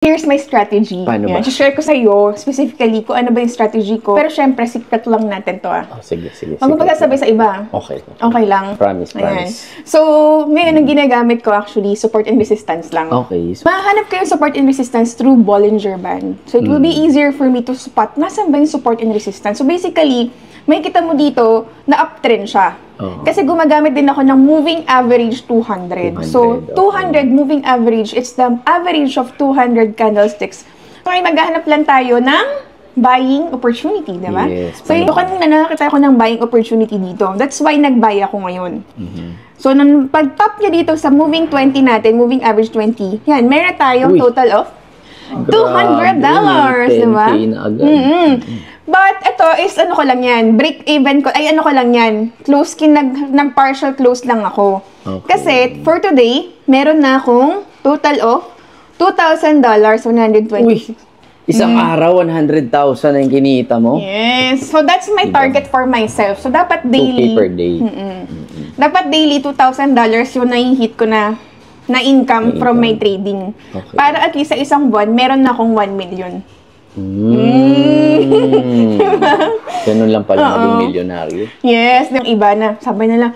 Here's my strategy. Paano ba? Share ko sa iyo specifically kung ano ba yung strategy ko. Pero syempre, secret lang natin to Oh, sige. Huwag mo pagsasabi sa iba. Okay. Okay lang. Promise. So, ngayon ang ginagamit ko actually, support and resistance lang. Okay. Mahanap ko yung support and resistance through Bollinger Band. So, it will be easier for me to spot nasan ba yung support and resistance. So, basically, may kita mo dito na uptrend siya. Kasi gumagamit din ako ng moving average 200. So, 200 moving average, it's the average of 200 candlesticks. So, maghahanap lang tayo ng buying opportunity, di ba? Yes, so, yung kanina nakakita ko ng buying opportunity dito. That's why nag-buy ako ngayon. So, nung pag-top niya dito sa moving 20 natin, moving average 20, yan, meron tayong total of $200, di ba? But, ito is, ano ko lang yan, break even ko, ay ano ko lang yan, close, nag-partial close lang ako. Kasi, for today, meron na akong total of $2,000, 126. Isang araw, 100,000 na yung kinita mo? Yes. So, that's my target for myself. So, dapat daily. 2K per day. Dapat daily, $2,000 yung nai-hit ko na income from my trading. Para at least sa isang buwan, meron na akong 1 million. Ganun lang pala maging milyonaryo. Yes, yung iba na, sabi nila,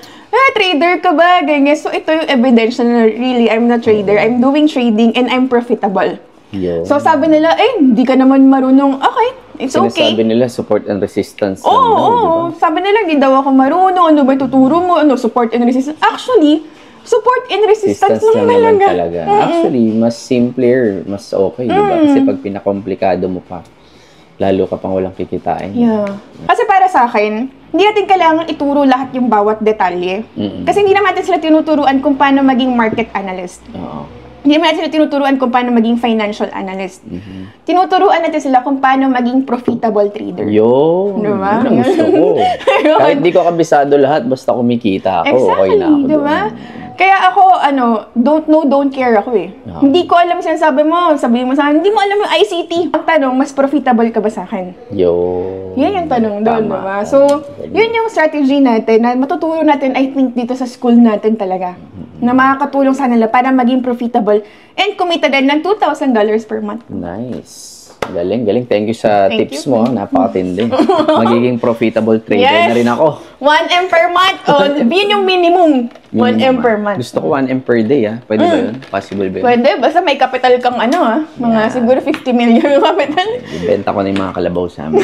trader ka ba? Ganyan. So, ito yung evidence na really, I'm not trader. I'm doing trading and I'm profitable. So, sabi nila, hindi ka naman marunong. Okay, it's okay. Sinasabi nila, support and resistance. Oo. Sabi nila, di daw ako marunong. Ano ba tuturo mo? Ano, support and resistance? Actually, support and resistance lang talaga. Actually, mas simpler, mas okay, di ba? Kasi pag pinakomplikado mo pa, lalo ka pang walang kikitain. Kasi para sa akin, hindi natin kailangan ituro lahat yung bawat detalye. Kasi hindi naman natin sila tinuturuan kung paano maging market analyst. Hindi naman natin sila tinuturuan kung paano maging financial analyst. Tinuturuan natin sila kung paano maging profitable trader. Yun. Diba? Yun ang gusto ko. Kahit di ko kabisado lahat, basta kumikita ako, okay na ako. Diba? Kaya ako, don't know, don't care ako eh. Hindi ko alam sinasabi mo, sabihin mo sa akin, hindi mo alam yung ICT. Ang tanong, mas profitable ka ba sa akin? Yan yung tanong doon, diba? So, yun yung strategy natin na matuturo natin, I think, dito sa school natin talaga. Na makakatulong sa nila para maging profitable and kumita din ng $2,000 per month. Nice. Galing. Thank you sa tips mo. Napakatindi. Magiging profitable trader na rin ako. 1M per month. Yun yung minimum. 1M per month. Gusto ko 1M per day, Pwede ba yun? Possible ba yun? Pwede. Basta may capital kang mga siguro 50 million capital. Ibenta ko na yung mga kalabaw sa amin.